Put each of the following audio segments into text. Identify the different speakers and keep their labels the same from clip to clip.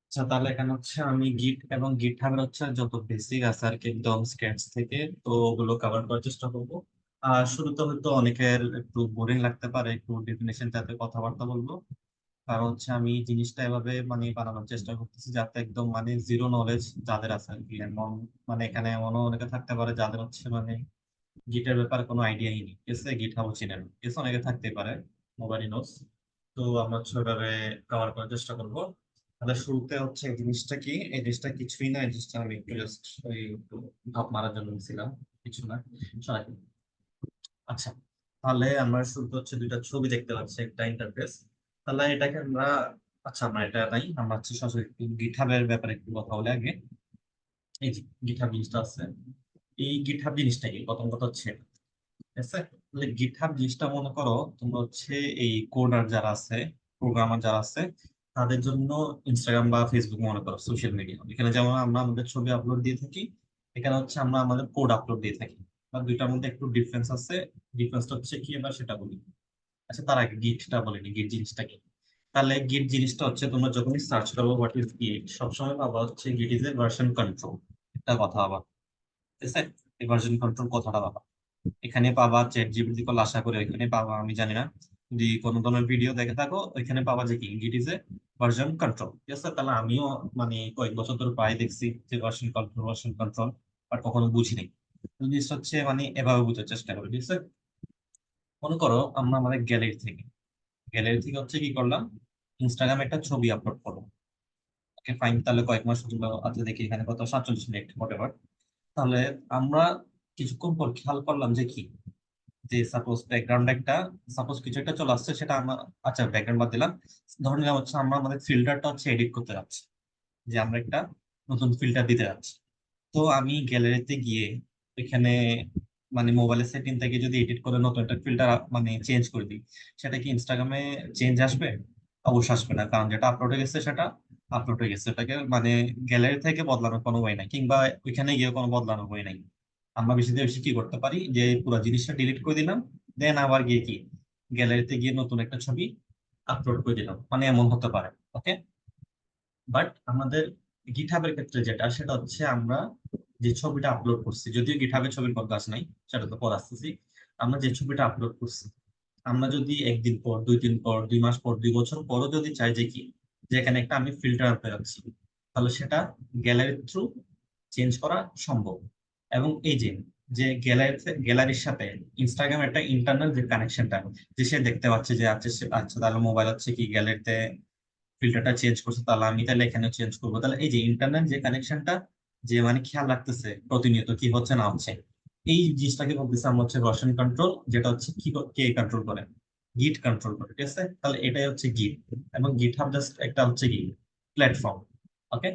Speaker 1: আচ্ছা, তাহলে এখানে হচ্ছে আমি গিট এবং গিট হাবের হচ্ছে যত বেসিক আছে আর কি একদম স্ক্র্যাচ থেকে, তো ওগুলো কভার করার চেষ্টা করবো। আর শুরুতে হয়তো অনেকের একটু বোরিং লাগতে পারে, একটু ডেফিনেশন যাতে কথাবার্তা বলবো। কারণ হচ্ছে আমি জিনিসটা এভাবে মানে বানানোর চেষ্টা করতেছি যাতে একদম মানে জিরো নলেজ যাদের আছে আর কি, এমন মানে এখানে এমনও অনেকে থাকতে পারে যাদের হচ্ছে মানে গিটার ব্যাপারে কোনো আইডিয়াই নেই, ঠিক আছে, গিট হাবও চিনেন, ঠিক আছে, অনেকে থাকতে পারে, মোবাইল নোটস। তো আমরা হচ্ছে ওইভাবে কভার করার চেষ্টা করবো। তাহলে শুরুতে হচ্ছে এই জিনিসটা কি, এই জিনিসটা কিছুই না, এই জিনিসটা আমি একটু জাস্ট ওই একটু ভাব মারার জন্য নিয়েছিলাম, কিছু না। সরাই। আচ্ছা, তাহলে আমরা শুরুতে হচ্ছে দুইটা ছবি দেখতে পাচ্ছি, একটা ইন্টারফেস। তাহলে এটাকে আমরা, আচ্ছা আমরা এটা নাই, আমরা হচ্ছে সরাসরি গিটহাবের ব্যাপারে একটু কথা বলে আগে। এই যে গিটহাব জিনিসটা আছে, এই গিটহাব জিনিসটা কি, প্রথম কথা হচ্ছে এটা, ঠিক আছে। তাহলে গিটহাব জিনিসটা মনে করো তোমরা হচ্ছে এই কোডার যারা আছে, প্রোগ্রামার যারা আছে, তাদের জন্য ইনস্টাগ্রাম বা ফেসবুক মনে করো সোশ্যাল মিডিয়া। এখানে যেমন আমরা আমাদের ছবি আপলোড দিয়ে থাকি, এখানে হচ্ছে আমরা আমাদের কোড আপলোড দিয়ে থাকি। আর দুইটার মধ্যে একটু ডিফারেন্স আছে। ডিফারেন্সটা হচ্ছে কি এবার সেটা বলি। আচ্ছা, তার আগে গিটটা বলিনি, গিট জিনিসটা কি। তাহলে গিট জিনিসটা হচ্ছে তোমরা যখনই সার্চ করবো হোয়াট ইজ গিট, সবসময় পাবা হচ্ছে গিট ইজ এ ভার্সন কন্ট্রোল। একটা কথা আবার, ঠিক আছে, এই ভার্সন কন্ট্রোল কথাটা পাবা এখানে পাবা। চ্যাট জিপিটি কল আশা করি এখানে পাবা, আমি জানি না, যদি কোনো ধরনের ভিডিও দেখে থাকো ওইখানে পাবা যে কি গিট ইজ এ ভার্সন কন্ট্রোল, ঠিক আছে। তাহলে আমিও মানে কয়েক বছর ধরে প্রায় দেখছি যে ভার্সন কন্ট্রোল, বাট কখনো বুঝি নাই। তো জিনিসটা হচ্ছে মানে এভাবে বুঝার চেষ্টা করি, ঠিক আছে। মনে করো আমরা আমাদের গ্যালারি থেকে হচ্ছে কি করলাম, ইনস্টাগ্রামে একটা ছবি আপলোড করবো। ওকে ফাইন, তাহলে কয়েক মাস জন্য আচ্ছা দেখি এখানে কত 47 মিনিট whatever। তাহলে আমরা কিছুক্ষণ পর খেয়াল করলাম যে কি, যে সাপোজ ব্যাকগ্রাউন্ড একটা, সাপোজ কিছু একটা চলে আসছে সেটা আমরা, আচ্ছা ব্যাকগ্রাউন্ড বাদ দিলাম, ধরে নিলাম হচ্ছে আমরা আমাদের ফিল্টারটা হচ্ছে এডিট করতে যাচ্ছি, যে আমরা একটা নতুন ফিল্টার দিতে যাচ্ছি। তো আমি গ্যালারিতে গিয়ে এখানে মানে মোবাইলের সেটিং থেকে যদি এডিট করে নতুন একটা ফিল্টার মানে চেঞ্জ করে দিই, সেটা কি ইনস্টাগ্রামে চেঞ্জ আসবে? অবশ্যই আসবে না, কারণ যেটা আপলোড হয়ে গেছে সেটা আপলোড হয়ে গেছে, ওটাকে মানে গ্যালারি থেকে বদলানোর কোনো ওয়ে নাই, কিংবা ওইখানে গিয়ে কোনো বদলানোর ওয়ে নাই। আমরা বেশি থেকে বেশি কি করতে পারি, যে পুরো জিনিসটা ডিলিট করে দিলাম, দেন আবার গিয়ে কি গ্যালারিতে গিয়ে নতুন একটা ছবি আপলোড করে দিলাম, মানে এমন হতে পারে। ওকে, বাট আমাদের গিটহাবের ক্ষেত্রে যেটা, সেটা হচ্ছে আমরা যে ছবিটা আপলোড করছি, যদিও গিটহাবের ছবির কোনো কাজ নাই, সেটা তো পর আসতেছি। আমরা যে ছবিটা আপলোড করছি, আমরা যদি একদিন পর, 2 দিন পর, 2 মাস পর, 2 বছর পরও যদি চাই যে কি, যে এখানে একটা আমি ফিল্টার আনতে যাচ্ছি, তাহলে সেটা গ্যালারির থ্রু চেঞ্জ করা সম্ভব। এবং এই যে যে গ্যালারির সাথে ইনস্টাগ্রাম একটা ইন্টারনাল যে কানেকশনটা, যে সে দেখতে পাচ্ছে যে আচ্ছা আচ্ছা তাহলে মোবাইল হচ্ছে কি গ্যালারিতে ফিল্টারটা চেঞ্জ করছে, তাহলে আমি তাহলে এখানে চেঞ্জ করবো, তাহলে এই যে ইন্টারনেট যে কানেকশনটা, যে মানে খেয়াল রাখতেছে প্রতিনিয়ত কি হচ্ছে না হচ্ছে, এই জিনিসটাকে বলতেছে আমরা হচ্ছে ভার্সন কন্ট্রোল, যেটা হচ্ছে কি কে কন্ট্রোল করে, গিট কন্ট্রোল করে, ঠিক আছে। তাহলে এটাই হচ্ছে গিট। এবং গিট হাব জাস্ট একটা হচ্ছে কি প্ল্যাটফর্ম, ওকে,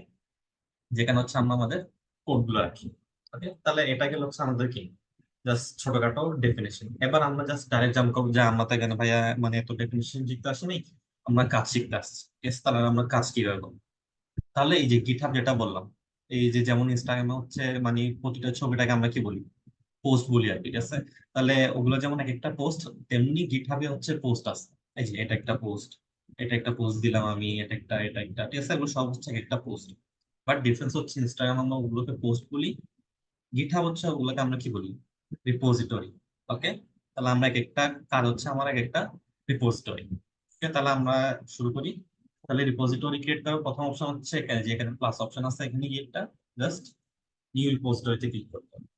Speaker 1: যেখানে হচ্ছে আমরা আমাদের কোড গুলো রাখি। ওকে, তাহলে এটা গেল হচ্ছে আমাদের কি জাস্ট ছোটখাটো ডেফিনেশন। এবার আমরা জাস্ট ডাইরেক্ট জাম্প করবো যে আমরা তো এখানে ভাইয়া মানে এত ডেফিনেশন শিখতে আসিনি, আমরা কাজ শিখতে আসছি। Yes, তাহলে আমরা কাজ কিভাবে করবো? তাহলে এই যে গিটহাব যেটা বললাম, এই যে যেমন ইনস্টাগ্রামে হচ্ছে মানে প্রতিটা ছবিটাকে আমরা কি বলি, পোস্ট বলি আর কি, ঠিক আছে। তাহলে ওগুলো যেমন এক একটা পোস্ট, তেমনি গিটহাবে হচ্ছে পোস্ট আছে। এই যে এটা একটা পোস্ট, এটা একটা পোস্ট দিলাম আমি, এটা একটা, ঠিক আছে, এগুলো সব হচ্ছে এক একটা পোস্ট। বাট ডিফারেন্স হচ্ছে ইনস্টাগ্রাম আমরা ওগুলোকে পোস্ট বলি, গিটহাব হচ্ছে ওগুলোকে আমরা কি বলি, রিপোজিটরি। ওকে, তাহলে আমরা এক একটা কাজ হচ্ছে আমার এক একটা রিপোজিটরি। ওকে, তাহলে আমরা শুরু করি। তাহলে রিপোজিটরি ক্রিয়েট করার প্রথম অপশন হচ্ছে এখানে, যে এখানে প্লাস অপশন আছে, এখানে গিয়ে একটা জাস্ট নিউ রিপোজিটরিতে ক্লিক করতে হবে।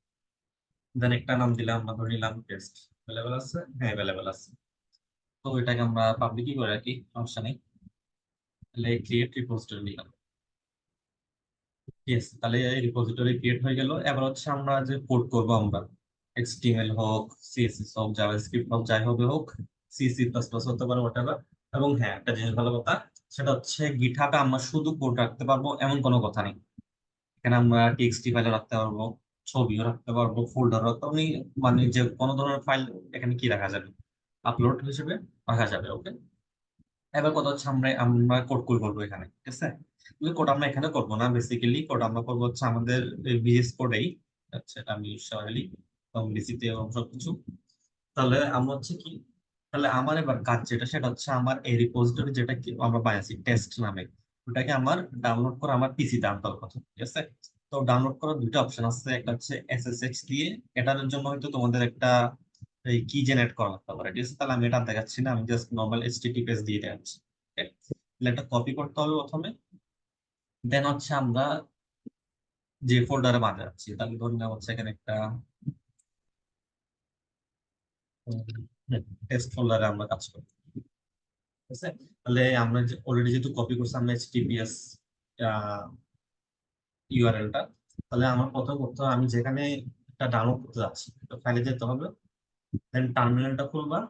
Speaker 1: দেন একটা নাম দিলাম, আমরা ধরে নিলাম টেস্ট। অ্যাভেলেবেল আছে, হ্যাঁ অ্যাভেলেবেল আছে। তো এটাকে আমরা পাবলিকই করে রাখি, সমস্যা নেই। তাহলে ক্রিয়েট রিপোজিটরি দিলাম। ইয়েস, তাহলে রিপোজিটরি ক্রিয়েট হয়ে গেল। এবার হচ্ছে আমরা যে কোড করব, আমরা এইচটিএমএল হোক, সিএসএস হোক, জাভাস্ক্রিপ্ট হোক, যাই হবে হোক, সি সি প্লাস প্লাস হতে পারে whatever। এবং হ্যাঁ, একটা জিনিস ভালো কথা, সেটা হচ্ছে গিটহাবে আমরা শুধু কোড রাখতে পারবো এমন কোনো কথা নেই। এখানে আমরা টিএক্সটি ফাইল রাখতে পারবো, ছবিও রাখতে পারবো, ফোল্ডার রাখতে পারবো, মানে যে কোনো ধরনের ফাইল এখানে কি রাখা যাবে, আপলোড হিসেবে রাখা যাবে। ওকে, এবার কথা হচ্ছে আমরা আমরা কোড করবো এখানে, ঠিক আছে। কোড আমরা এখানে করবো না, বেসিক্যালি কোড আমরা করবো হচ্ছে আমাদের বিএস কোডেই। আচ্ছা, এটা আমি সরাইলি এবং বিসিতে সবকিছু। তাহলে আমরা হচ্ছে কি, তাহলে আমার এবার কাজ যেটা, সেটা হচ্ছে আমার এই রিপোজিটরি যেটা কি আমরা বানাইছি টেস্ট নামে, ওটাকে আমার ডাউনলোড করে আমার পিসিতে আনতে হবে প্রথম, ঠিক আছে? তো ডাউনলোড করার দুইটা অপশন আছে, একটা হচ্ছে এসএসএক্স দিয়ে। এটার জন্য হয়তো তোমাদের একটা এই কি জেনারেট করা লাগতে পারে, ঠিক আছে? তাহলে আমি এটা দেখাচ্ছি না, আমি জাস্ট নর্মাল এইচটিটিপিএস দিয়ে দেখাচ্ছি। Okay? তাহলে এটা কপি করতে হবে প্রথমে, দেন হচ্ছে আমরা যে ফোল্ডারে বানাচ্ছি, তাহলে ধরে নেওয়া হচ্ছে এখানে একটা টেস্ট ফোল্ডারে আমরা কাজ করি, ঠিক আছে? তাহলে আমরা অলরেডি যেহেতু কপি করছি আমরা এইচটিটিপিএস ইউআরএলটা, তাহলে আমার প্রথম করতে হবে, আমি যেখানে একটা ডাউনলোড করতে যাচ্ছি তো ফাইলে যেতে হবে, দেন টার্মিনালটা খুলবা,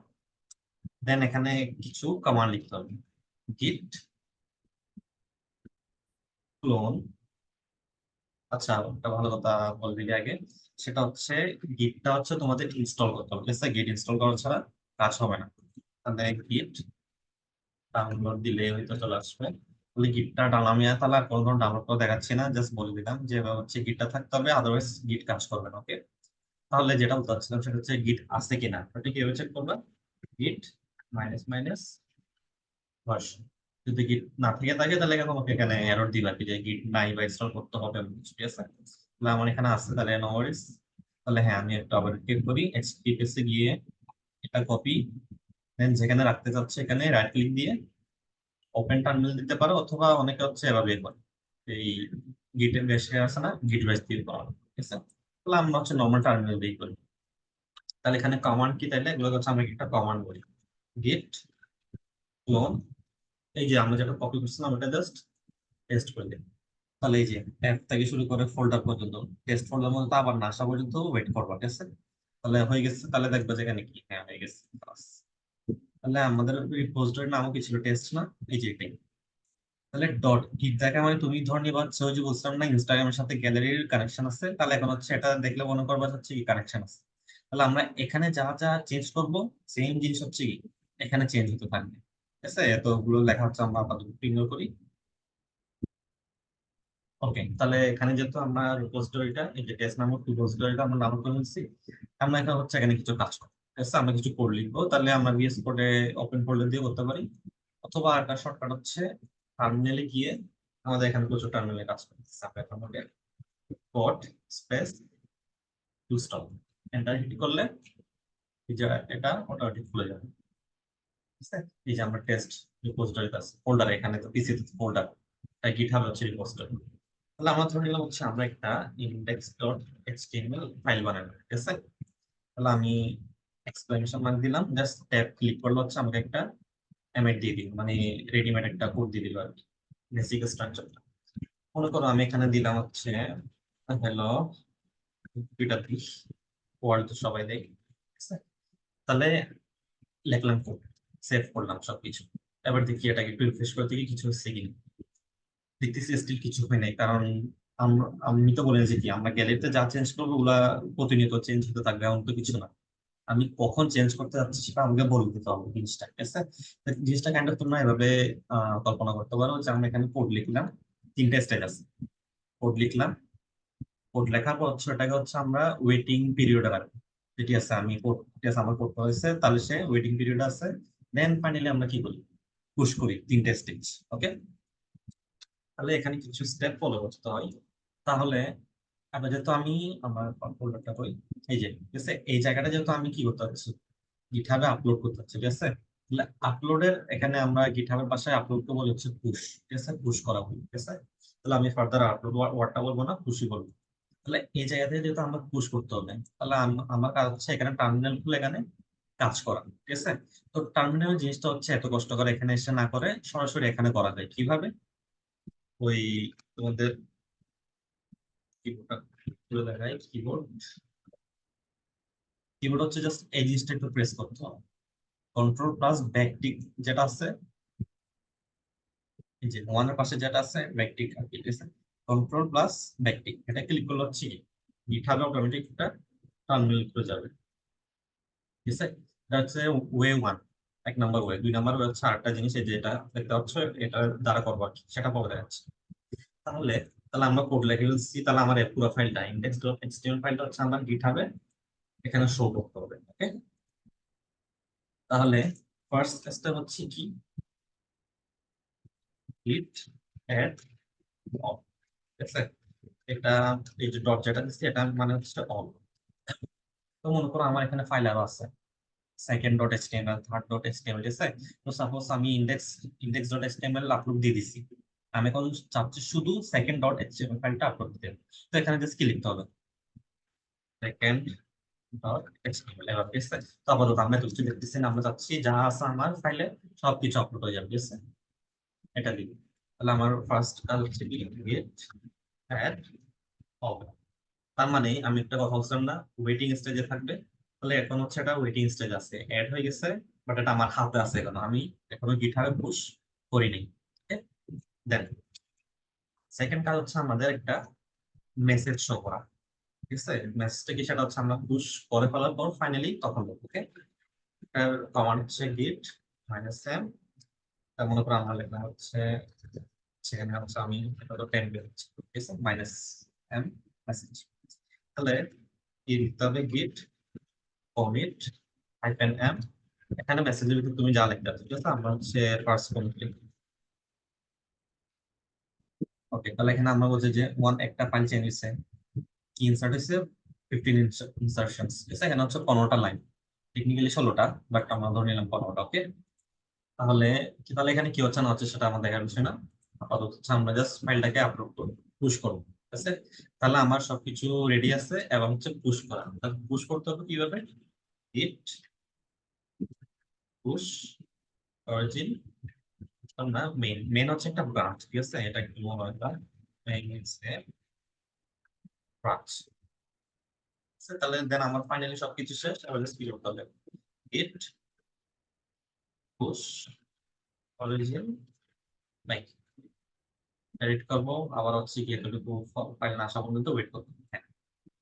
Speaker 1: দেন এখানে কিছু কমান্ড লিখতে হবে। গিট ক্লোন, আচ্ছা একটা ভালো কথা বলবি আগে, সেটা হচ্ছে গিটটা হচ্ছে তোমাদের ইনস্টল করতে হবে, ঠিক আছে? গিট ইনস্টল করা ছাড়া কাজ হবে না। তাহলে গিট ডাউনলোড দিলে হয়তো চলে আসবে। তাহলে গিটটা আমি তাহলে আর কোনো ডাউনলোড করে দেখাচ্ছি না, জাস্ট বলে দিলাম যে এবার হচ্ছে গিটটা থাকতে হবে, আদারওয়াইজ গিট কাজ করবে না। ওকে, তাহলে যেটা বলতে চাচ্ছিলাম সেটা হচ্ছে গিট আছে কিনা, ওটা কিভাবে চেক করবা? গিট মাইনাস মাইনাস ভার্সন, যদি গিট না থেকে থাকে তাহলে তোমাকে এখানে এরর দিবা কি যে গিট নাই বা ইনস্টল করতে হবে এমন কিছু, ঠিক আছে? তাহলে আমার এখানে আছে, তাহলে নো ওয়ারিস। তাহলে হ্যাঁ, আমি একটা আবার ক্লিক করি, এইচটিটিপিএস এ গিয়ে এটা কপি, দেন যেখানে রাখতে চাচ্ছি এখানে রাইট ক্লিক দিয়ে ওপেন টার্মিনাল দিতে পারো, অথবা অনেকে হচ্ছে এভাবে করে এই গিটের বেশে আছে না, গিট বেস দিয়ে করা হয়, ঠিক আছে? তাহলে আমরা হচ্ছে নর্মাল টার্মিনাল দিয়ে করি। তাহলে এখানে কমান্ড কি, তাইলে এগুলো হচ্ছে আমরা একটা কমান্ড বলি, গিট ক্লোন। এই যে আমরা যেটা কপি করছিলাম ওটা জাস্ট পেস্ট করে দিই। তাহলে এই যে অ্যাপ থেকে শুরু করে ফোল্ডার পর্যন্ত, টেস্ট ফোল্ডার মধ্যে আবার না আসা পর্যন্ত ওয়েট করবা, ঠিক আছে? তাহলে হয়ে গেছে, তাহলে দেখবা যে এখানে কি, হ্যাঁ হয়ে গেছে। বাস। তাহলে আমাদের রিপোজিটরির নামও কি ছিল, টেস্ট না? এই যে এটাই। তাহলে ডট গিট দেখা মানে তুমি ধর নিবা হচ্ছে ওই যে বলছিলাম না ইনস্টাগ্রামের সাথে গ্যালারির কানেকশন আছে, তাহলে এখন হচ্ছে এটা দেখলে মনে করবা হচ্ছে কি কানেকশন আছে। তাহলে আমরা এখানে যা যা চেঞ্জ করব সেম জিনিস হচ্ছে কি এখানে চেঞ্জ হতে থাকবে, ঠিক আছে? এতগুলো লেখা হচ্ছে আমরা আপাতত ইগনোর করি। ওকে, তাহলে এখানে যেহেতু আমরা রিপোজিটরিটা এই যে টেস্ট নামক রিপোজিটরিটা আমরা ডাউনলোড করে নিচ্ছি, আমরা এখানে হচ্ছে এখানে কিছু কাজ করবো, ঠিক আছে? আমরা কিছু কোড লিখবো, তাহলে আমরা ভিএস কোডে ওপেন ফোল্ডার দিয়ে করতে পারি, অথবা একটা শর্টকাট হচ্ছে টার্মিনালে গিয়ে আমাদের এখানে প্রচুর টার্মিনালে কাজ করতেছে, আমরা এখন code space to stop enter hit করলে এই যে এটা অটোমেটিক খুলে যাবে, ঠিক আছে? এই যে আমরা টেস্ট রিপোজিটরি আছে ফোল্ডার, এখানে তো পিসি ফোল্ডার, তাই গিটহাব হচ্ছে রিপোজিটরি। তাহলে আমরা ধরে নিলাম হচ্ছে আমরা একটা ইন্ডেক্স ডট এইচটিএমএল ফাইল বানাবো, ঠিক আছে? তাহলে আমি এক্সপ্লেনেশন মার্ক দিলাম, জাস্ট ট্যাব ক্লিক করলে হচ্ছে আমাকে একটা এমএড দিয়ে দিল, মানে রেডিমেড একটা কোড দিয়ে দিল আর কি, বেসিক স্ট্রাকচারটা। মনে করো আমি এখানে দিলাম হচ্ছে হ্যালো দুইটা দিস, ওয়ার্ল্ড তো সবাই দেয়, ঠিক আছে? তাহলে লিখলাম কোড, সেভ করলাম সবকিছু, এবার দেখি এটাকে একটু রিফ্রেশ করে দেখি কিছু হচ্ছে কিনা। দেখতেছি স্টিল কিছু হয় নাই, কারণ আমি তো বলে যে কি আমরা গ্যালারিতে যা চেঞ্জ করবো ওগুলা প্রতিনিয়ত চেঞ্জ হতে থাকবে, এমন তো কিছু না। আমি কখন চেঞ্জ করতে যাচ্ছি সেটা আমাকে বলে দিতে হবে জিনিসটা, ঠিক আছে? তো জিনিসটা কাইন্ড অফ তোমরা এভাবে কল্পনা করতে পারো যে আমরা এখানে কোড লিখলাম, তিনটা স্টেজ আছে। কোড লিখলাম, কোড লেখার পর হচ্ছে এটাকে হচ্ছে আমরা ওয়েটিং পিরিয়ডে রাখবো, যেটি আছে আমি কোড, ঠিক আছে আমার করতে হয়েছে, তাহলে সে ওয়েটিং পিরিয়ড আছে। দেন ফাইনালি আমরা কি করি, পুশ করি তিনটে স্টেজ। ওকে, তাহলে এখানে কিছু স্টেপ ফলো করতে হয়। তাহলে আমরা যেহেতু আমি আমার ফোল্ডারটা করি, এই যে ঠিক আছে, এই জায়গাটা যেহেতু আমি কি করতে হচ্ছে গিটহাবে আপলোড করতে হচ্ছে, ঠিক আছে? তাহলে আপলোডের এখানে আমরা গিটহাবের পাশে আপলোডকে বলি হচ্ছে পুশ, ঠিক আছে? পুশ করা বলি, ঠিক আছে? তাহলে আমি ফার্দার আপলোড ওয়ার্ডটা বলবো না, পুশই বলবো। তাহলে এই জায়গা থেকে যেহেতু আমরা পুশ করতে হবে, তাহলে আমার কাজ হচ্ছে এখানে টার্মিনাল খুলে এখানে কাজ করা, ঠিক আছে? তো টার্মিনাল জিনিসটা হচ্ছে এত কষ্ট করে এখানে এসে না করে সরাসরি এখানে করা যায় কিভাবে, ওই তোমাদের কিবোর্ডটা খুলে দেখাই। কিবোর্ড, কিবোর্ড হচ্ছে জাস্ট এই জিনিসটা একটু প্রেস করতে হবে, কন্ট্রোল প্লাস ব্যাক টিক যেটা আছে, এই যে ওয়ানের পাশে যেটা আছে ব্যাক টিক আর কি, ঠিক আছে? কন্ট্রোল প্লাস ব্যাক টিক এটা ক্লিক করলে হচ্ছে কি গিটহাবে অটোমেটিক একটা টার্মিনাল খুলে যাবে, ঠিক আছে? এটা হচ্ছে ওয়ে ওয়ান, এক নম্বর ওয়ে। দুই নম্বর ওয়ে হচ্ছে আরেকটা জিনিস, এই যে এটা দেখতে হচ্ছে এটা দ্বারা করবো আর কি, সেটা পরে দেখাচ্ছে। তাহলে তাহলে আমরা কোড লিখে ফেলছি, তাহলে আমার এই পুরো ফাইলটা ইন্ডেক্স ডট এইচটিএমএল ফাইলটা হচ্ছে আমার গিটহাবে এখানে শো করতে হবে। ওকে, তাহলে ফার্স্ট স্টেপ হচ্ছে কি, গিট অ্যাড অল, ঠিক আছে। এটা এই যে ডট যেটা দিচ্ছি এটা মানে হচ্ছে অল। তো মনে করো আমার এখানে ফাইল আরো আছে, second dot HTML, third dot HTML, ঠিক আছে। তো সাপোজ আমি ইন্ডেক্স ডট এইচটিএমএল আপলোড দিয়ে দিছি, আমি এখন চাচ্ছি শুধু সেকেন্ড ডট এইচটিএমএল ফাইলটা আপলোড দিতে। তো এখানে জাস্ট কি লিখতে হবে, সেকেন্ড ডট এইচটিএমএল, এবার ঠিক আছে। তো আপাতত আমরা তো কিছু দেখতেছি না, আমরা চাচ্ছি যা আছে আমার ফাইলে সবকিছু আপলোড হয়ে যাবে, ঠিক আছে। এটা দিব। তাহলে আমার ফার্স্ট কাজ হচ্ছে কি, গেট অ্যাড অল। তার মানে আমি একটা কথা বলছিলাম না, ওয়েটিং স্টেজে থাকবে। তাহলে এখন হচ্ছে এটা ওয়েটিং স্টেজ আছে, অ্যাড হয়ে গেছে, বাট এটা আমার হাতে আছে এখনো, আমি এখনো গিটহাবে পুশ করিনি। দেন সেকেন্ড কাজ হচ্ছে আমাদের একটা মেসেজ শো করা, ঠিক আছে। মেসেজটা কি, সেটা হচ্ছে আমরা পুশ করে ফেলার পর ফাইনালি তখন ওকে। এটার কমান্ড হচ্ছে গিট মাইনাস এম। তার মনে করো আমার লেখা হচ্ছে, সেখানে হচ্ছে আমি এটা তো 10 বের হচ্ছে, ঠিক আছে, মাইনাস এম মেসেজ। তাহলে কি লিখতে হবে, গিট কমিট হাইফেন এম। এখানে মেসেজের ভিতরে তুমি যা লিখতে পারছো, ঠিক আছে। আমরা হচ্ছে ফার্স্ট কমিট লিখি। ওকে, তাহলে এখানে আমরা বলছি যে ওয়ান একটা ফাইল চেঞ্জ হয়েছে, কি ইনসার্ট হয়েছে, 15 ইনসার্শনস, ঠিক আছে। এখানে হচ্ছে 15টা লাইন, টেকনিক্যালি 16টা, বাট আমরা ধরে নিলাম 15টা। ওকে, তাহলে তাহলে এখানে কি হচ্ছে না হচ্ছে সেটা আমার দেখার বিষয় না। আপাতত হচ্ছে আমরা জাস্ট ফাইলটাকে আপলোড করব, পুশ করবো, ঠিক আছে। তাহলে আমার সবকিছু রেডি আছে এবং হচ্ছে পুশ করা, পুশ করতে হবে কিভাবে, গিট পুশ অরিজিন, না মেইন, মেইন হচ্ছে একটা ব্রাঞ্চ, ঠিক আছে। এটা একটু মনে হয় মেইন হচ্ছে ব্রাঞ্চ। তাহলে দেন আমার ফাইনালি সবকিছু শেষ, এবার জাস্ট কি করতে হবে, গিট পুশ অরিজিন মেইন, এডিট করবো, আবার হচ্ছে কি এতটুকু ফাইল না আসা পর্যন্ত ওয়েট করবো। হ্যাঁ,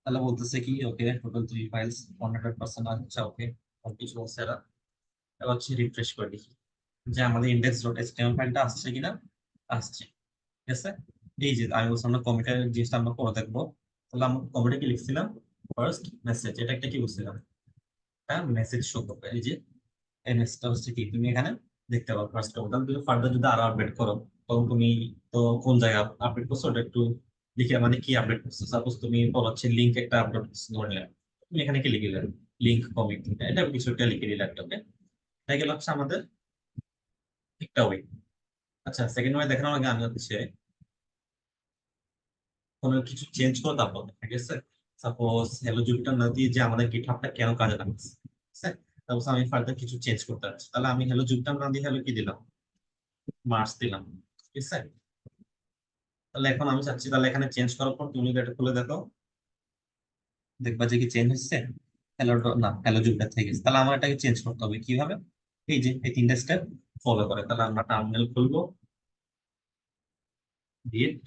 Speaker 1: তাহলে বলতেছে কি, ওকে টোটাল 3 ফাইলস 100% আচ্ছা, ওকে কিছু বলছে এরা। এবার হচ্ছে রিফ্রেশ করে দেখি যে আমাদের ইন্ডেক্স ডট এইচটিএমএল ফাইলটা আসছে কিনা। আসছে, ঠিক আছে। এই যে আমি বলছিলাম না কমিটের জিনিসটা আমরা করে দেখবো। তাহলে আমরা কমিটে কি লিখছিলাম, ফার্স্ট মেসেজ, এটা একটা কি বলছিলাম, হ্যাঁ মেসেজ শো করবে। এই যে এই মেসেজটা হচ্ছে কি, তুমি এখানে দেখতে পাবো ফার্স্ট কমিট। তাহলে তুমি ফার্দার যদি আরো আপডেট করো, তখন তুমি তো কোন জায়গায় আপডেট করছো ওটা একটু লিখে, মানে কি আপডেট করছো। সাপোজ তুমি বলো হচ্ছে লিঙ্ক একটা আপডেট করছো ধরলে, তুমি এখানে কি লিখে দিলে, লিঙ্ক কমিট, এটা কিছু একটা লিখে দিলে একটা। ওকে, এটা গেল হচ্ছে আমাদের একটা ওয়ে। আচ্ছা, সেকেন্ড ওয়ে দেখানোর আগে আমি হচ্ছে কোনো কিছু চেঞ্জ করে তারপর, ঠিক আছে। সাপোজ হ্যালো জুপিটার না দিয়ে যে আমাদের গিটহাবটা কেন কাজে লাগছে, ঠিক আছে। তারপর আমি ফার্দার কিছু চেঞ্জ করতে চাচ্ছি, তাহলে আমি হ্যালো জুপিটার না দিয়ে হ্যালো কি দিলাম, মার্স দিলাম, ঠিক আছে। তাহলে এখন আমি চাচ্ছি, তাহলে এখানে চেঞ্জ করার পর তুমি যদি এটা খুলে দেখো, দেখবা যে কি চেঞ্জ হচ্ছে, হ্যালো না হ্যালো জুপিটার থেকে গেছে। তাহলে আমার এটাকে চেঞ্জ করতে হবে কিভাবে, এই যে এই 3টা স্টেপ ফলো করে। তাহলে আমরা টার্মিনাল খুলবো, গিট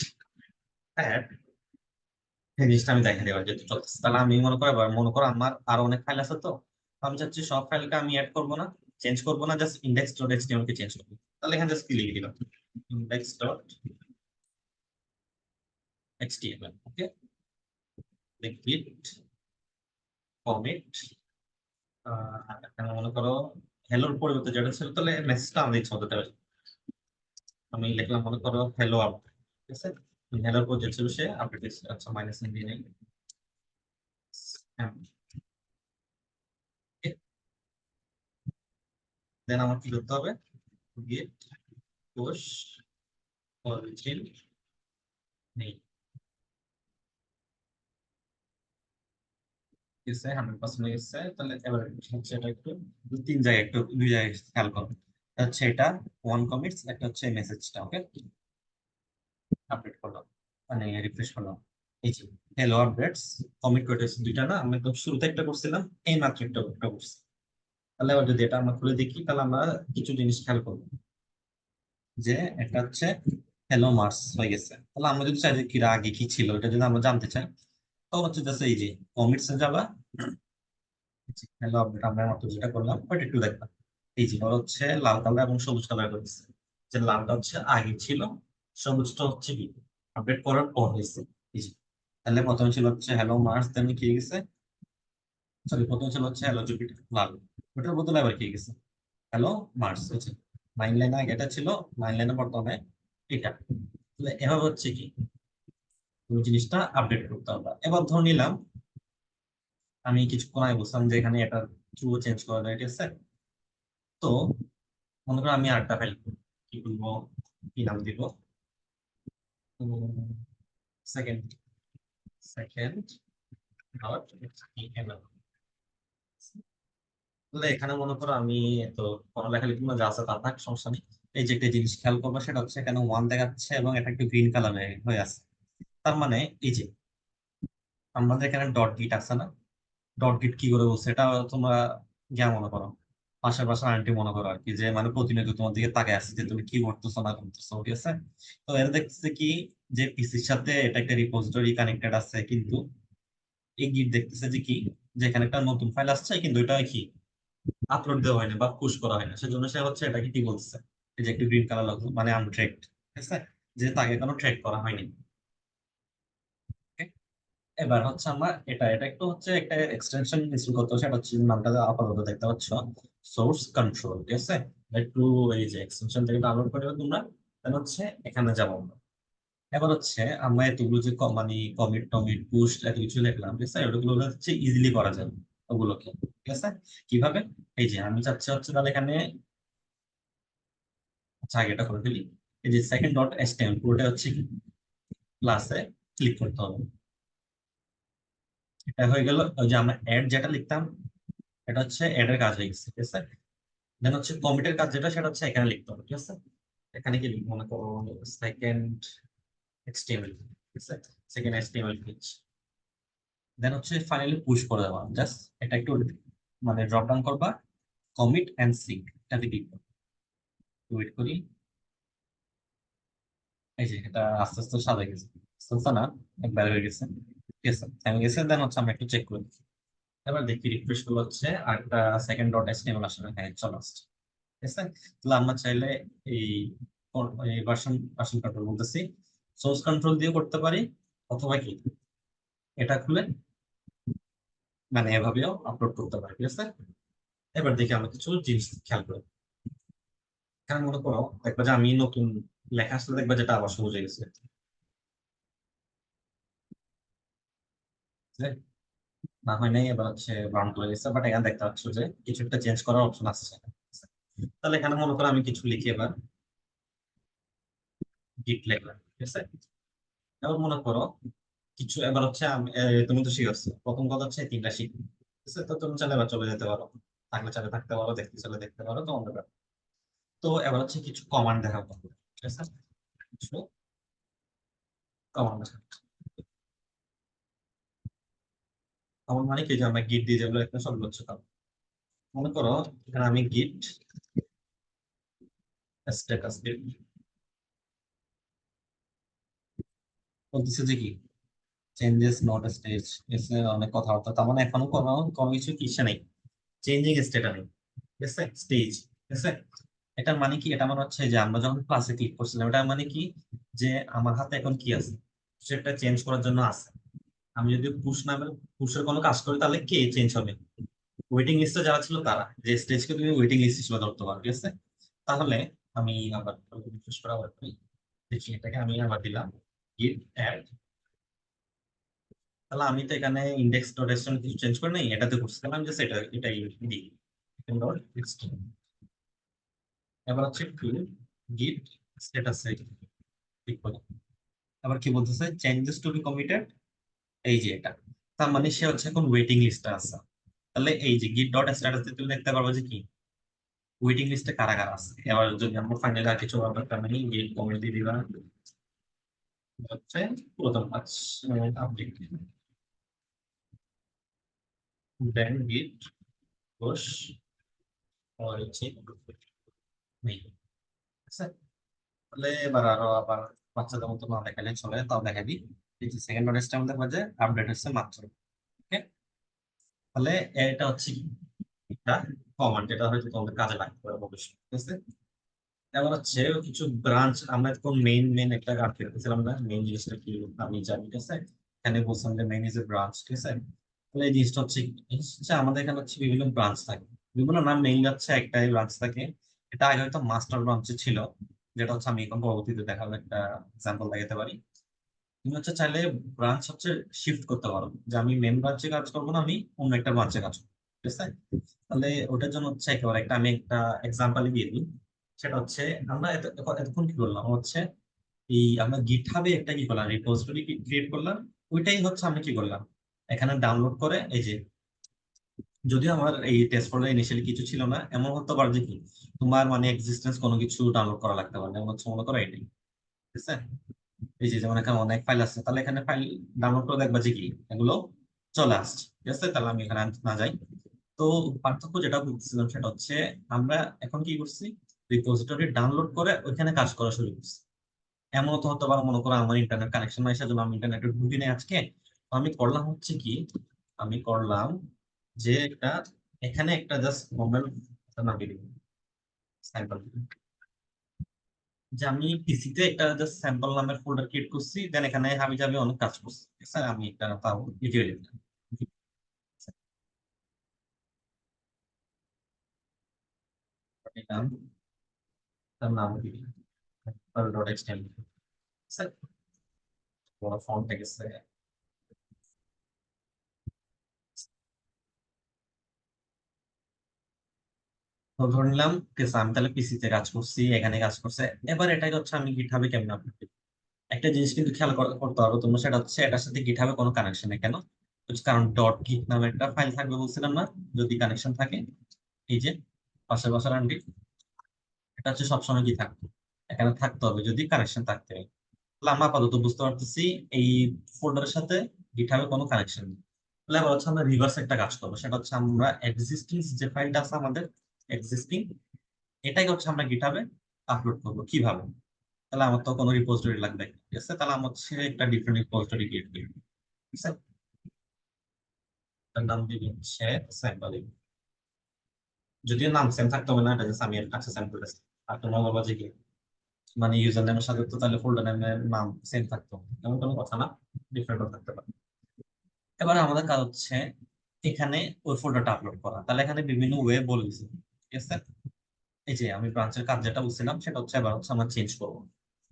Speaker 1: অ্যাড, এই জিনিসটা আমি দেখাই দেবার যেহেতু চলতেছে। তাহলে আমি মনে করো, এবার মনে করো আমার আরো অনেক ফাইল আছে, তো আমি চাচ্ছি সব ফাইলকে আমি অ্যাড করবো না, চেঞ্জ করবো না, জাস্ট ইন্ডেক্স ডট এইচটিএমএল কে চেঞ্জ করবো। তাহলে এখানে জাস্ট কি লিখে দিলাম, ইন্ডেক্স ডট এইচটিএমএল। ওকে, গিট কমিট, এখানে মনে করো হ্যালোর পরিবর্তে যেটা ছিল, তাহলে মেসেজটা আমাদের ইচ্ছা হতে পারে। আমি লিখলাম মনে করো হ্যালো আপডেট, ঠিক আছে। হ্যালোর পর যে ছিল সে আপডেট দিচ্ছে, আচ্ছা মাইনাস এন দিয়ে নেই। দেন আমার কি করতে হবে, গিট পুশ অরিজিন নেই, গেছে 100% গেছে। তাহলে এবার হচ্ছে এটা একটু 3 জায়গায়, একটু 2 জায়গায় খেয়াল করো। হচ্ছে এটা ওয়ান কমিটস, একটা হচ্ছে মেসেজটা। ওকে, আপডেট করলাম, মানে রিফ্রেশ করলাম, এই যে হ্যালো আপডেটস কমিট করতেছি দুইটা না, আমি তো শুরুতে একটা করছিলাম, এই মাত্র একটা করছি। তাহলে এবার যদি এটা আমরা খুলে দেখি, তাহলে আমরা কিছু জিনিস খেয়াল করবো, যে এটা হচ্ছে হ্যালো মার্স হয়ে গেছে। তাহলে আমরা যদি চাই যে কি আগে কি ছিল এটা যদি আমরা জানতে চাই, তখন হচ্ছে জাস্ট এই যে কমিটস যাবা, হ্যালো আপডেট আমরা মাত্র যেটা করলাম ওটা একটু দেখবা। এই যে ওরা হচ্ছে লাল কালার এবং সবুজ কালার করেছে, যে লালটা হচ্ছে আগে ছিল, সবুজটা হচ্ছে কি আপডেট করার পর হয়েছে। এই যে তাহলে প্রথমে ছিল হচ্ছে হ্যালো মার্স, দেন কি গেছে, সরি প্রথমে ছিল হচ্ছে হ্যালো জুপিটার লাল, ওটার বদলে আবার কি গেছে, হ্যালো মার্স হচ্ছে 9 লাইনে আগে এটা ছিল, 9 লাইনে বর্তমানে এটা। তাহলে এভাবে হচ্ছে কি তুমি জিনিসটা আপডেট করতে পারবা। এবার ধরে নিলাম আমি কিছুক্ষণ আগে বলছিলাম যে এখানে এটা ট্রু চেঞ্জ করা যায়, ঠিক আছে? তো মনে করো আমি আরেকটা ফাইল কি করবো, কি নাম দিব, সেকেন্ড সেকেন্ড ডট এমএল। তাহলে এখানে মনে করো আমি তো পড়ালেখা লিখবো না, যা আছে তা থাক, সমস্যা নেই। এই যে একটা জিনিস খেয়াল করবো সেটা হচ্ছে এখানে ওয়ান দেখাচ্ছে এবং এটা একটু গ্রিন কালার হয়ে আছে। তার মানে এই যে আমাদের এখানে ডট গিট আছে না, ডট গিট কি করে বলছে এটা তোমরা জ্ঞান মনে করো, পাশের পাশে আন্টি মনে করো আর কি, যে মানে প্রতিনিয়ত তোমার দিকে তাকিয়ে আছে যে তুমি কি করতেছো না করতেছো, ঠিক আছে? তো এরা দেখতেছে কি যে পিসির সাথে এটা একটা রিপোজিটরি কানেক্টেড আছে, কিন্তু এই গিট দেখতেছে যে কি, যে এখানে একটা নতুন ফাইল আসছে কিন্তু এটা কি আপলোড দেওয়া হয়নি বা পুশ করা হয় না, সেজন্য সে হচ্ছে এটাকে কি বলছে, এই যে একটু গ্রিন কালার লাগছে মানে আনট্রেকড, ঠিক আছে, যে তাকে কোনো ট্রেক করা হয়নি। Okay? এবার হচ্ছে আমরা এটা একটু হচ্ছে একটা এক্সটেনশন ইনস্টল করতে হচ্ছে, সেটা হচ্ছে নামটা আপাতত দেখতে পাচ্ছ সোর্স কন্ট্রোল, ঠিক আছে? একটু এই যে এক্সটেনশন থেকে ডাউনলোড করে নেবে তোমরা, তাহলে হচ্ছে এখানে যাবো আমরা। এবার হচ্ছে আমরা এতগুলো যে মানে কমিট টমিট পুশ এত কিছু লিখলাম, ঠিক আছে, ওগুলো হচ্ছে ইজিলি করা যাবে ওগুলোকে, ঠিক আছে? কিভাবে? এই যে আমি চাচ্ছি হচ্ছে তাহলে এখানে, আচ্ছা আগে এটা করে ফেলি। এই যে সেকেন্ড ডট এচটিএমএল পুরোটা হচ্ছে ক্লাসে ক্লিক করতে হবে। এটা হয়ে গেল, ওই যে আমরা অ্যাড যেটা লিখতাম এটা হচ্ছে অ্যাড এর কাজ হয়ে গেছে, ঠিক আছে? দেন হচ্ছে কমিটের কাজ যেটা সেটা হচ্ছে এখানে লিখতে হবে, ঠিক আছে? এখানে কি লিখবো, মনে করো সেকেন্ড এইচটিএমএল, ঠিক আছে, সেকেন্ড এইচটিএমএল পেজ। দেন হচ্ছে ফাইনালি পুশ করে দেওয়া, জাস্ট এটা একটু মানে ড্রপ ডাউন করবা, কমিট এন্ড সিঙ্ক এটাতে ক্লিক করো, ওয়েট করি। এই যে এটা আস্তে আস্তে সাজা গেছে, আস্তে আস্তে না, একবার হয়ে গেছে, ঠিক আছে, থেমে গেছে। দেন হচ্ছে আমরা একটু চেক করি, এবার দেখি রিফ্রেশ গুলো হচ্ছে আর একটা সেকেন্ড ডট এচটিএমএল আসলে, হ্যাঁ চলে আসছে, ঠিক আছে? তাহলে আমরা চাইলে এই এই ভার্সন কন্ট্রোল বলতেছি, সোর্স কন্ট্রোল দিয়ে করতে পারি, অথবা কি এটা খুলে মানে এভাবেও আপলোড করতে পারি, ঠিক আছে? এবার দেখি আমরা কিছু জিনিস খেয়াল করি। এখানে মনে করো দেখবা যে আমি নতুন লেখা আসলে দেখবা যেটা আবার সহজ হয়ে গেছে, ঠিক আছে? না হয় নাই, এবার হচ্ছে ব্রাউন করে গেছে, বাট এখানে দেখতে পাচ্ছ যে কিছু একটা চেঞ্জ করার অপশন আসছে, ঠিক আছে? তাহলে এখানে মনে করো আমি কিছু লিখি, এবার গিট লিখলাম, ঠিক আছে? এবার মনে করো কিছু, এবার হচ্ছে তুমি তো শিখছো, প্রথম কথা হচ্ছে এই তিনটা শিখবে, ঠিক আছে? তো তুমি চাইলে এবার চলে যেতে পারো, থাকলে চাইলে থাকতে পারো, দেখতে চাইলে দেখতে পারো, তোমাদের ব্যাপার। তো এবার হচ্ছে কিছু কমান্ড দেখাবো, ঠিক আছে? কিছু কমান্ড দেখাবো। কমান্ড মানে কি, যে আমরা গিট দিয়ে যেগুলো একটা সবগুলো হচ্ছে command। মনে করো এখানে আমি গিট স্ট্যাটাস দিই, বলতেছে যে কি চেঞ্জেস নট স্টেজ, এসে অনেক কথাবার্তা, তার মানে এখনো কোনো কোনো কিছু কিসে নেই, চেঞ্জিং স্টেটা নেই, ঠিক আছে, স্টেজ, ঠিক আছে? এটার মানে কি, এটা মানে হচ্ছে যে আমরা যখন ক্লাসে ক্লিক করছিলাম এটা মানে কি, যে আমার হাতে এখন কি আছে, সেটা চেঞ্জ করার জন্য আছে। আমি যদি পুশ নামে পুশের কোনো কাজ করি তাহলে কে চেঞ্জ হবে, ওয়েটিং লিস্টে যারা ছিল তারা, যে স্টেজকে তুমি ওয়েটিং লিস্ট হিসেবে ধরতে পারো, ঠিক আছে? তাহলে আমি আবার রিফ্রেশ করা আবার করি। দেখি এটাকে আমি আবার দিলাম গিট অ্যাড। তাহলে আমি তো এখানে ইন্ডেক্স ডট এসটিএমএল কিছু চেঞ্জ করে নাই, এটাতে করছি, তাহলে আমি জাস্ট এটাই দিই ডট এসটিএমএল। এবার হচ্ছে একটু গিট স্ট্যাটাসে ক্লিক করি। আবার কি বলতেছে, চেঞ্জেস টু বি কমিটেড, এই যে এটা, তার মানে সে হচ্ছে এখন ওয়েটিং লিস্টে আছে। তাহলে এই যে গিট ডট স্ট্যাটাস তুমি দেখতে পারবে যে কি ওয়েটিং লিস্টে কারা কারা আছে। এবার যদি আমরা ফাইনালি আর কিছু ব্যাপারটা নেই, গিট কমিটি দিয়ে দিবা হচ্ছে প্রথম কাজ আপডেট, দেন গিট পুশ হচ্ছে নেই, ঠিক আছে? তাহলে এবার আরো আবার বাচ্চাদের মতো না দেখালে চলে, তাও দেখাবি। এই যে সেকেন্ড নোটিসটা আমাদের মাঝে আপডেট হচ্ছে মাত্র, ওকে? তাহলে এটা হচ্ছে কি একটা কমান্ড, যেটা হয়তো তোমাদের কাজে লাগতে পারে ভবিষ্যতে, ঠিক আছে? এবার হচ্ছে কিছু ব্রাঞ্চ, আমরা এখন মেইন একটা রাখতে পেরেছিলাম না, মেইন জিনিসটা কি আমি জানি, ঠিক আছে? এখানে বলছিলাম যে মেইন ইজ এ ব্রাঞ্চ, ঠিক আছে? তাহলে এই জিনিসটা হচ্ছে এই হচ্ছে আমাদের এখানে হচ্ছে বিভিন্ন ব্রাঞ্চ থাকে, বিভিন্ন নাম, মেইন হচ্ছে একটাই ব্রাঞ্চ থাকে। এটা আগে হয়তো মাস্টার ব্রাঞ্চে ছিল, যেটা হচ্ছে আমি এখন পরবর্তীতে দেখাবো, একটা এক্সাম্পল দেখাতে পারি। তুমি হচ্ছে চাইলে ব্রাঞ্চ হচ্ছে শিফট করতে পারো, যে আমি মেন ব্রাঞ্চে কাজ করবো না, আমি অন্য একটা ব্রাঞ্চে কাজ করবো, ঠিক আছে? তাহলে ওটার জন্য হচ্ছে একেবারে আমি একটা এক্সাম্পল দিয়ে দিই। সেটা হচ্ছে আমরা এতক্ষণ কি করলাম হচ্ছে, এই আমরা গিটহাবে একটা কি করলাম, রিপোজিটরি ক্রিয়েট করলাম। ওইটাই হচ্ছে আমরা কি করলাম, এখানে ডাউনলোড করে এই যে, যদিও আমার এই টেস্ট ফোল্ডারে ইনিশিয়ালি কিছু ছিল না, এমন হতে পারে যে কি তোমার মানে এক্সিস্টেন্স কোনো কিছু ডাউনলোড করা লাগতে পারে, যেমন হচ্ছে মনে করো এটাই, ঠিক আছে? এই যে যেমন এখানে অনেক ফাইল আছে, তাহলে এখানে ফাইল ডাউনলোড করে দেখবা যে কি এগুলো চলে আসছে, ঠিক আছে? তাহলে আমি এখানে না যাই। তো পার্থক্য যেটা বুঝছিলাম সেটা হচ্ছে, আমরা এখন কি করছি, রিপোজিটরি ডাউনলোড করে ওইখানে কাজ করা শুরু করছি। এমন তো হতে পারে, মনে করো আমার ইন্টারনেট কানেকশন নাই, সেজন্য আমি ইন্টারনেটে ঢুকি নাই আজকে। তো আমি করলাম হচ্ছে কি, আমি করলাম যে একটা, এখানে একটা জাস্ট নর্মাল নামিয়ে দিব, স্যাম্পল। যে আমি পিসিতে একটা জাস্ট স্যাম্পল নামের ফোল্ডার ক্রিয়েট করছি, দেন এখানে আমি যাবে অনেক কাজ করছি, ঠিক আছে? আমি একটা তাও ভিডিও লিখলাম, দিলাম, তার নাম দিলাম ডট এক্সটেনশন, বড় ফন্ট গেছে। তো ধরে নিলাম, ঠিক আছে, আমি তাহলে পিসিতে কাজ করছি, এখানে কাজ করছে। এবার এটাই হচ্ছে আমি গিটহাবে কেমন আপলোড করি। একটা জিনিস কিন্তু খেয়াল করতে পারো তোমরা, সেটা হচ্ছে এটার সাথে গিটহাবে কোনো কানেকশন নেই কেন? কারণ ডট গিট নামে একটা ফাইল থাকবে বলছিলাম না, যদি কানেকশন থাকে, এই যে পাশের পাশের আন্টি, এটা হচ্ছে সবসময় কি থাকতো, এখানে থাকতে হবে যদি কানেকশন থাকতে হয়। তাহলে আমরা আপাতত বুঝতে পারতেছি এই ফোল্ডারের সাথে গিটহাবে কোনো কানেকশন নেই। তাহলে এবার হচ্ছে আমরা রিভার্স একটা কাজ করবো, সেটা হচ্ছে আমরা এক্সিস্টিং যে ফাইলটা আছে আমাদের এক্সিস্টিং, এটাই হচ্ছে আমরা গিটহাবে আপলোড করবো। কিভাবে? তাহলে আমার তো কোনো রিপোজিটরি লাগবে না, ঠিক আছে? তাহলে আমার হচ্ছে একটা ডিফারেন্ট রিপোজিটরি ক্রিয়েট করি, ঠিক আছে? তার নাম দিবি হচ্ছে স্যাম্পল। যদিও নাম সেম থাকতে হবে না, এটা জাস্ট আমি একটা স্যাম্পল টেস্ট। আর তোমার বলবা যে কি, মানে ইউজার নেমের সাথে তো তাহলে ফোল্ডার নেমের নাম সেম থাকতো, এমন কোনো কথা না, ডিফারেন্টও থাকতে পারে। এবার আমাদের কাজ হচ্ছে এখানে ওই ফোল্ডারটা আপলোড করা। তাহলে এখানে বিভিন্ন ওয়ে বলেছি, ঠিক আছে? এই যে আমি ব্রাঞ্চের কাজ যেটা বুঝছিলাম সেটা হচ্ছে এবার হচ্ছে আমরা চেঞ্জ করবো,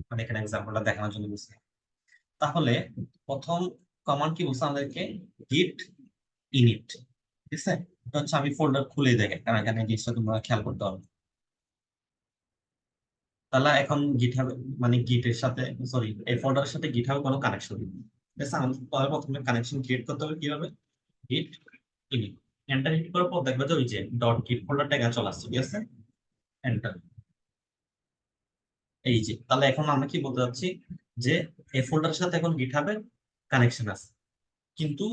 Speaker 1: মানে এখানে এক্সাম্পলটা দেখানোর জন্য বুঝছি। তাহলে প্রথম কমান্ড কি বলছে আমাদেরকে, গিট ইনিট, ঠিক আছে? এটা হচ্ছে আমি ফোল্ডার খুলে দেখে, কারণ এখানে এই জিনিসটা তোমরা খেয়াল করতে হবে। তাহলে এখন গিটহাব, মানে গিটের সাথে, সরি, এই ফোল্ডারের সাথে গিটহাব কোনো কানেকশন নেই, ঠিক আছে? আমাদের তাহলে প্রথমে কানেকশন ক্রিয়েট করতে হবে কিভাবে, গিট ইনিট। এন্টার হিট করার পর দেখবে যে ওই যে ডট গিট ফোল্ডারটা এখানে চলে আসছে, ঠিক আছে? এন্টার। এই যে, তাহলে এখন আমরা কি বলতে চাচ্ছি, যে এই ফোল্ডারের সাথে এখন গিটহাবের কানেকশন আছে, কিন্তু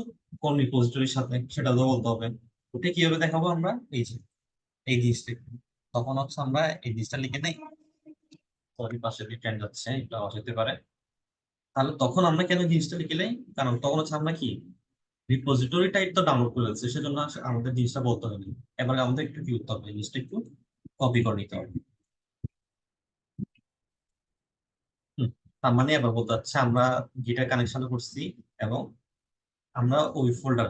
Speaker 1: কোন রিপোজিটরির সাথে সেটা তো বলতে হবে। ওটা কিভাবে দেখাবো আমরা, এই যে এই জিনিসটা, তখন হচ্ছে আমরা এই জিনিসটা লিখে নেই। সরি, পাশে ট্রেন্ড যাচ্ছে, এটা আওয়াজ হতে পারে। তাহলে তখন আমরা কেন জিনিসটা লিখলে, কারণ তখন হচ্ছে আমরা কি রিপোজিটরি টাইপ তো ডাউনলোড করে ফেলছি, সেজন্য আমাদের জিনিসটা বলতে হবে। এবার আমাদের একটু কি করতে হবে, জিনিসটা একটু কপি করে নিতে হবে। হুম, তার মানে এবার বলতে হচ্ছে আমরা গিটার কানেকশন করছি, এবং আমরা ওই ফোল্ডার,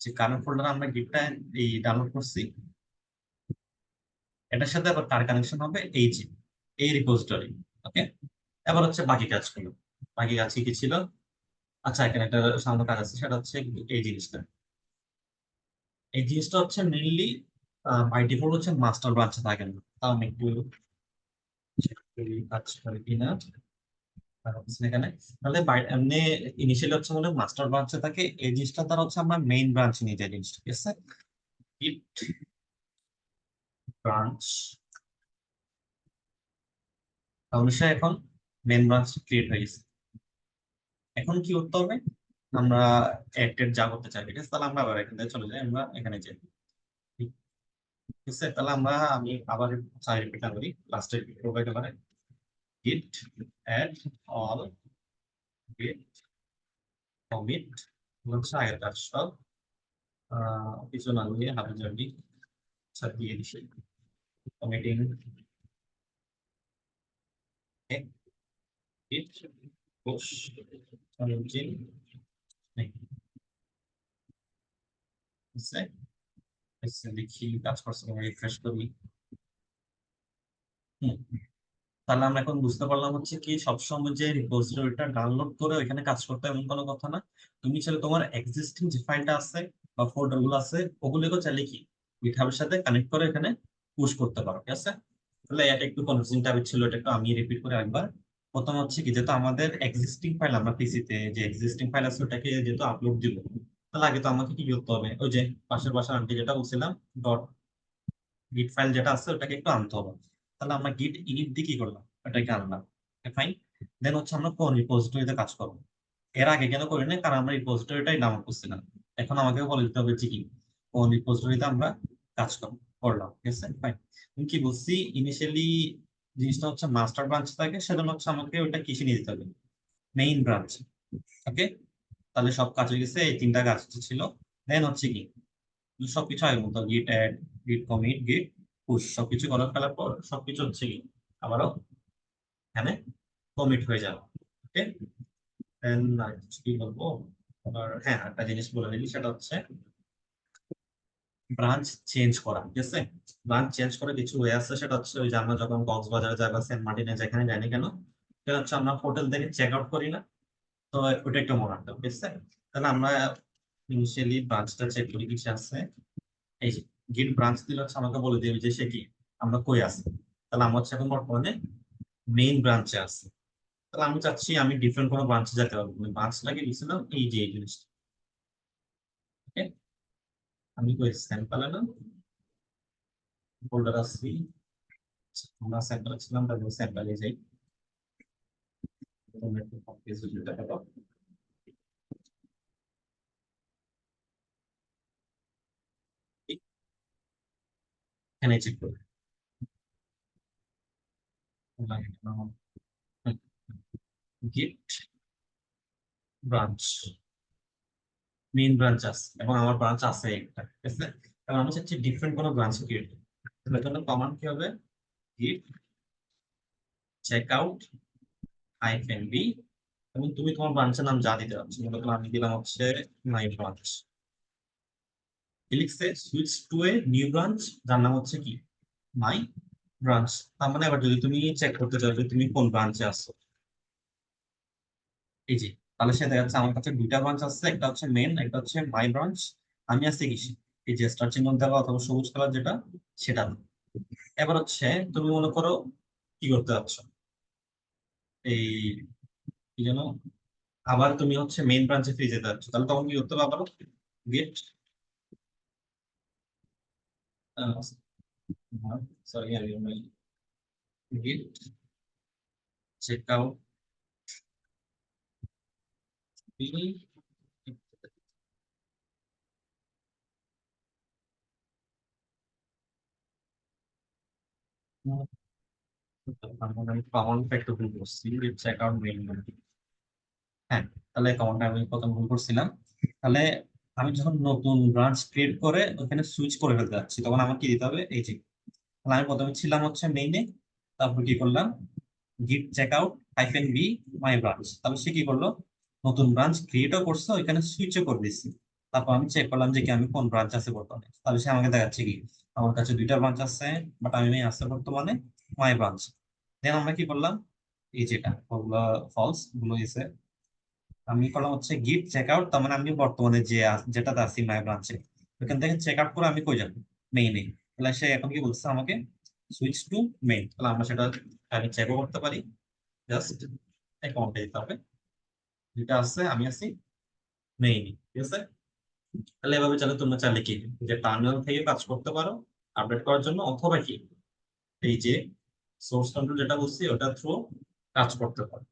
Speaker 1: যে কারেন্ট ফোল্ডার আমরা গিটটা এই ডাউনলোড করছি, এটার সাথে আবার কার কানেকশন হবে, এই যে এই রিপোজিটরি। ওকে, এবার হচ্ছে বাকি কাজগুলো। বাকি কাজ কি কি ছিল? আচ্ছা, এখানে একটা সামান্য কাজ আছে, সেটা হচ্ছে এই জিনিসটা। এই জিনিসটা হচ্ছে মেইনলি বাই ডিফল্ট হচ্ছে মাস্টার ব্রাঞ্চে থাকে না। তাও আমি একটু check করি কাজ করে কিনা। হচ্ছে এখানে, তাহলে এমনি ইনিশিয়ালি হচ্ছে মনে মাস্টার ব্রাঞ্চে থাকে, এই জিনিসটা তার হচ্ছে আমরা মেইন ব্রাঞ্চে নিয়ে যাই জিনিসটা, ঠিক আছে? ইট ব্রাঞ্চ, তাহলে সে এখন মেইন ব্রাঞ্চ ক্রিয়েট হয়ে গেছে। এখন কি করতে হবে, আমরা এড যা করতে চাই, ঠিক আছে? তাহলে আমরা আবার এখান থেকে চলে যাই, আমরা এখানে যাই, ঠিক আছে? তাহলে আমি আবার রিপিট করি, লাস্টে রিপিট করবো একেবারে, git add all git commit, হচ্ছে আগের কাজ সব কিছু না দিয়ে হাবি জাবি সব দিয়ে দিছি, কমিটিং git push engine দেখি কাজ করছে, রিফ্রেশ করি। হুম, তাহলে আমরা এখন বুঝতে পারলাম হচ্ছে কি সবসময় যে রিপোজিটরিটা ডাউনলোড করে ওইখানে কাজ করতে হবে এমন কোনো কথা না। তুমি চাইলে তোমার এক্সিস্টিং যে ফাইলটা আছে বা ফোল্ডার গুলো আছে ওগুলোকে চাইলে কি গিটহাবের সাথে কানেক্ট করে এখানে পুশ করতে পারো, ঠিক আছে? তাহলে এটা একটু কনফিউজিং টাইপ ছিল, এটা একটু আমি রিপিট করে একবার। প্রথম হচ্ছে কি, যেহেতু আমাদের এক্সিস্টিং ফাইল, আমরা পিসিতে যে এক্সিস্টিং ফাইল আছে ওটাকে যেহেতু আপলোড দিব, তাহলে আগে তো আমাকে কি করতে হবে, ওই যে পাশের বাসার আন্টি যেটা বলছিলাম, ডট গিট ফাইল যেটা আছে ওটাকে একটু আনতে হবে। তাহলে আমরা গিট ইনিট দিয়ে কি করলাম, ওটাকে আনলাম, ফাইন। দেন হচ্ছে আমরা কোন রিপোজিটরিতে কাজ করবো। এর আগে কেন করি না, কারণ আমরা রিপোজিটরিটাই ডাউনলোড করছিলাম। এখন আমাকে বলে দিতে হবে যে কি কোন রিপোজিটরিতে আমরা কাজ করলাম, ঠিক আছে ফাইন। আমি কি বলছি, ইনিশিয়ালি জিনিসটা হচ্ছে মাস্টার ব্রাঞ্চ থাকে, সেজন্য হচ্ছে আমাকে ওটা কিসে নিয়ে যেতে হবে, মেইন ব্রাঞ্চ। ওকে, তাহলে সব কাজ হয়ে গেছে, এই তিনটা কাজ ছিল। দেন হচ্ছে কি সবকিছু আগের মতো, গিট অ্যাড, গিট কমিট, গিট পুশ, সবকিছু করে ফেলার পর সবকিছু হচ্ছে কি আবারও এখানে কমিট হয়ে যাবে। ওকে, দেন আর কিছু কি বলবো, আবার হ্যাঁ একটা জিনিস বলে নিলি, সেটা হচ্ছে ব্রাঞ্চ চেঞ্জ করা, ঠিক আছে? ব্রাঞ্চ চেঞ্জ করে কিছু ওয়ে আছে, সেটা হচ্ছে ওই যে আমরা যখন কক্সবাজারে যাই বা সেন্ট মার্টিনে যেখানে যাই না কেন, সেটা হচ্ছে আমরা হোটেল থেকে চেক আউট করি না, তো ওটা একটু মনে রাখতে হবে, ঠিক আছে? তাহলে আমরা ইনিশিয়ালি ব্রাঞ্চটা চেক করি কিছু আছে, এই যে গিট ব্রাঞ্চ দিলে হচ্ছে আমাকে বলে দিবে যে সে কি আমরা কই আছি। তাহলে আমরা হচ্ছে এখন বর্তমানে মেইন ব্রাঞ্চে আছি। তাহলে আমি চাচ্ছি আমি ডিফারেন্ট কোনো ব্রাঞ্চে যেতে পারবো, ব্রাঞ্চটাকে দিয়েছিলাম এই যে এই জিনিসটা। ওকে, আমি কই স্যাম্পল না ফোল্ডার আছি, আমরা স্যাম্পল ছিলাম, তারপর স্যাম্পলে যাই। তোমরা একটু কপি সুবিধা পাবো, এখানে চেক করবে গিট ব্রাঞ্চ, মেইন ব্রাঞ্চ আছে এবং আমার ব্রাঞ্চ আছে একটা, ঠিক আছে? কারণ আমি চাচ্ছি ডিফারেন্ট কোনো ব্রাঞ্চ ক্রিয়েট, তার জন্য কমান্ড কি হবে, গিট চেক আউট হাইফেন বি, এবং তুমি তোমার ব্রাঞ্চের নাম যা দিতে পারছো, মনে করো আমি দিলাম হচ্ছে মাই ব্রাঞ্চ। লিখছে switch to a new branch, যার নাম হচ্ছে কি মাই ব্রাঞ্চ। তার মানে আবার যদি তুমি চেক করতে চাও যে তুমি কোন ব্রাঞ্চে আছো, এই যে, তাহলে সে দেখা যাচ্ছে আমার কাছে দুইটা ব্রাঞ্চ আছে, একটা হচ্ছে মেন, একটা হচ্ছে মাই ব্রাঞ্চ। আমি আছি কি এই যে স্টার চিহ্ন দেওয়া অথবা সবুজ কালার যেটা, সেটা। এবার হচ্ছে তুমি মনে করো কি করতে যাচ্ছ, এই কি যেন, আবার তুমি হচ্ছে মেইন ব্রাঞ্চে ফিরে যেতে যাচ্ছ, তাহলে তখন কি করতে হবে, আবার গেট, সরি আমি গেট চেক আউট, আমি কমান্ডটা একটু ভুল করছি, চেক আউট মেইন। হ্যাঁ, তাহলে কমান্ডটা আমি প্রথম ভুল করছিলাম। তাহলে আমি যখন নতুন ব্রাঞ্চ ক্রিয়েট করে ওখানে সুইচ করে ফেলতে যাচ্ছি, তখন আমার কি দিতে হবে, এই যে, তাহলে আমি প্রথমে ছিলাম হচ্ছে মেইনে, তারপর কি করলাম, git checkout hyphen b my branch, তাহলে সে কি করলো, নতুন ব্রাঞ্চ ক্রিয়েটও করছে, ওইখানে সুইচও করে দিচ্ছি। তারপর আমি চেক করলাম যে কি আমি কোন ব্রাঞ্চ আছে বর্তমানে, তাহলে সে আমাকে দেখাচ্ছে কি আমার কাছে দুইটা ব্রাঞ্চ আছে, বাট আমি আছে বর্তমানে মাই ব্রাঞ্চ। দেন আমরা কি করলাম, এই যেটা ওগুলো ফলস গুলো এসে আমি করলাম হচ্ছে গিট চেক আউট, তার মানে আমি বর্তমানে যে যেটাতে আছি মাই ব্রাঞ্চে, ওখান থেকে চেক আউট করে আমি কই যাবো, মেইনে। তাহলে সে এখন কি বলছে আমাকে সুইচ টু মেইন, তাহলে আমরা সেটা আমি চেকও করতে পারি, জাস্ট অ্যাকাউন্টে দিতে হবে, যেটা আছে আমি আছি মেইনে, ঠিক আছে? তাহলে এভাবে চাইলে তোমরা চাইলে কি যে টার্মিনাল থেকে কাজ করতে পারো আপডেট করার জন্য, অথবা কি এই যে সোর্স কন্ট্রোল যেটা বলছি ওটা থ্রু কাজ করতে পারো।